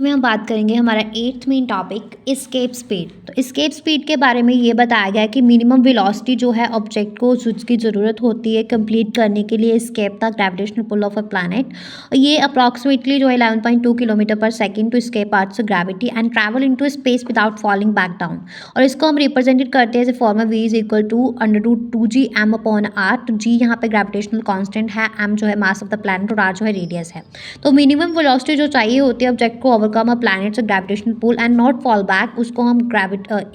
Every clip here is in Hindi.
में हम बात करेंगे हमारा 8th main topic escape speed. तो एस्केप स्पीड के बारे में ये बताया गया है कि मिनिमम वेलोसिटी जो है ऑब्जेक्ट को जिसकी ज़रूरत होती है कंप्लीट करने के लिए escape the gravitational pull of a planet. ये अप्रॉक्सीमेटली जो है 11.2 kilometre per second to escape earth gravity and travel into space without falling back down. और इसको हम रिप्रेजेंटेड करते हैं as a formula v is equal to √2g m upon r। तो g यहाँ पे ग्रेविटेशनल कांस्टेंट है, m जो है मास ऑफ द प्लैनेट और r जो है रेडियस है। तो मिनिमम वेलोसिटी जो चाहिए होती है ऑब्जेक्ट को ओवरकम अ प्लैनेट से gravitational pull and not fall back, उसको हम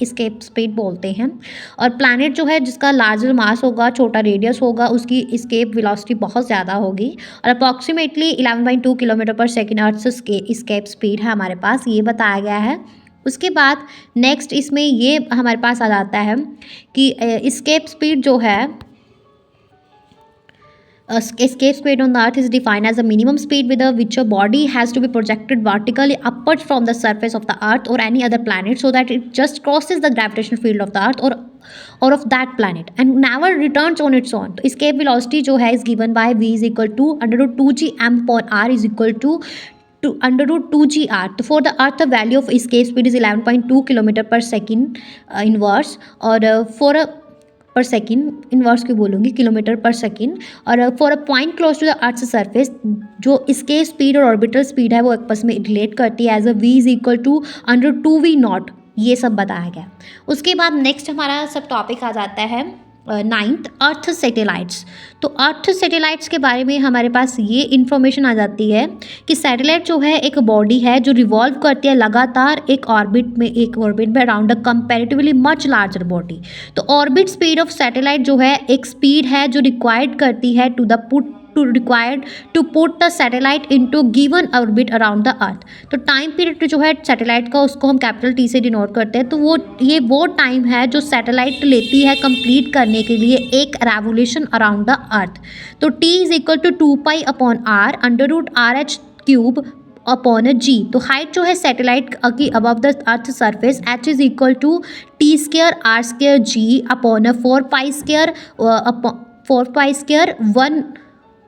एस्केप स्पीड बोलते हैं। और प्लैनेट जो है जिसका लार्जर मास होगा, छोटा रेडियस होगा, उसकी एस्केप वेलोसिटी बहुत ज़्यादा होगी। और अप्रॉक्सीमेटली 11.2 किलोमीटर पर सेकेंड अर्थ से एस्केप स्पीड है हमारे पास, ये बताया गया है। उसके बाद नेक्स्ट इसमें ये हमारे पास आ जाता है कि एस्केप स्पीड जो है escape speed on the earth is defined as a minimum speed with which a body has to be projected vertically upwards from the surface of the earth or any other planet so that it just crosses the gravitational field of the earth or of that planet and never returns on its own. तो escape velocity जो है is given by v is equal to √2g m upon r is equal to √2gr. तो for the earth the value of escape speed is 11.2 kilometre per second inverse, और for a per second inverse क्यों बोलूँगी, किलोमीटर पर सेकेंड। और for a point close to the earth surface जो इसके स्पीड और ऑर्बिटल स्पीड है वो आपस में रिलेट करती है as a v is equal to √2v nought, ये सब बताया गया। उसके बाद नेक्स्ट हमारा सब टॉपिक आ जाता है 9th अर्थ सैटेलाइट्स। तो अर्थ सैटेलाइट्स के बारे में हमारे पास ये इन्फॉर्मेशन आ जाती है कि सैटेलाइट जो है एक बॉडी है जो रिवॉल्व करती है लगातार एक ऑर्बिट में अराउंड अ कंपैरेटिवली मच लार्जर बॉडी। तो ऑर्बिट स्पीड ऑफ सैटेलाइट जो है एक स्पीड है जो रिक्वायर्ड करती है required to put the satellite into given orbit around the earth। तो टाइम पीरियड जो है सैटेलाइट का उसको हम कैपिटल टी से डिनोट करते हैं। तो वो टाइम है जो सैटेलाइट लेती है कंप्लीट करने के लिए एक रेवोल्यूशन अराउंड द अर्थ। तो t is equal to 2 upon r √rh cube upon g। तो हाइट जो है सैटेलाइट की above the earth surface h is equal to t square r square g upon 4 square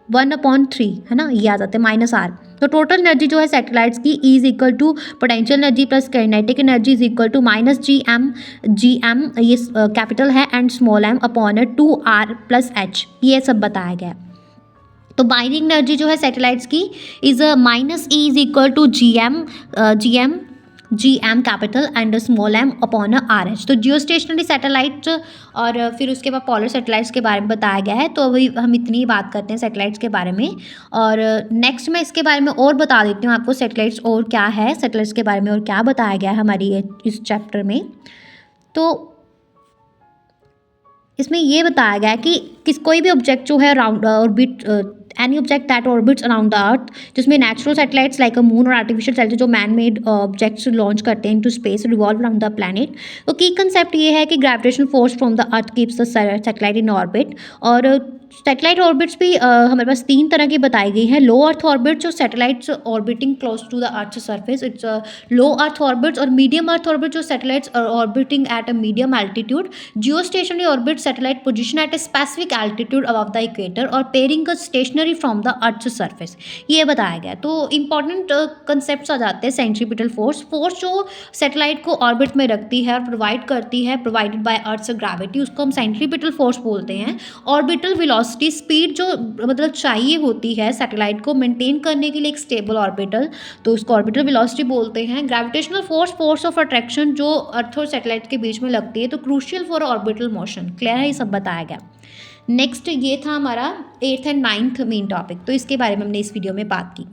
1/3 है ना, ये आ जाते हैं -r। तो टोटल एनर्जी जो है सैटेलाइट्स की E is equal to potential energy plus kinetic energy is equal to -gm ये कैपिटल है and small m upon 2r plus h, ये सब बताया गया है। तो बाइंडिंग एनर्जी जो है सैटेलाइट्स की is -e is equal to gm capital and small m upon RH। तो जियो स्टेशनरी सैटेलाइट और फिर उसके बाद पोलर सैटेलाइट्स के बारे में बताया गया है। तो अभी हम इतनी ही बात करते हैं सैटेलाइट्स के बारे में। और नेक्स्ट मैं इसके बारे में और बता देती हूँ आपको सैटेलाइट्स और क्या है, सैटेलाइट्स के बारे में और क्या बताया गया है हमारी इस चैप्टर में। तो इसमें ये बताया गया है कि कोई भी ऑब्जेक्ट जो है around orbit any object that orbits around the earth, जिसमें natural satellites like a moon और आर्टिफिशियल सैटेलाइट जो मैन मेड ऑब्जेक्ट्स लॉन्च करते हैं into space revolve around the planet. तो की कंसेप्ट ये है कि gravitational force from the earth keeps the satellite in orbit. और सैटेलाइट ऑर्बिट्स भी हमारे पास 3 तरह की बताई गई है। लो अर्थ ऑर्बिट जो satellites orbiting close to the earth surface, it's low earth orbits. और मीडियम अर्थ ऑर्बिट जो satellites orbiting at a medium altitude. Geostationary orbit satellite position at a specific altitude above the equator और pairing stationary from the earth surface, ये बताया गया। तो इंपॉर्टेंट कंसेप्ट्स आ जाते हैं। सेंट्रीपिटल फोर्स जो सैटेलाइट को ऑर्बिट में रखती है और प्रोवाइड करती है प्रोवाइडेड बाय अर्थ ग्रेविटी, उसको हम सेंट्रीपिटल फोर्स बोलते हैं। ऑर्बिटल वेलोसिटी स्पीड जो मतलब चाहिए होती है सैटेलाइट को मेंटेन करने के लिए एक स्टेबल ऑर्बिटल, तो उसको ऑर्बिटल वेलोसिटी बोलते हैं। ग्रेविटेशनल फोर्स ऑफ अट्रैक्शन जो अर्थ और सैटेलाइट के बीच में लगती है, तो crucial for orbital motion. Clear है, ये सब बताया गया। नेक्स्ट ये था हमारा 8th and 9th main topic. तो इसके बारे में हमने इस वीडियो में बात की।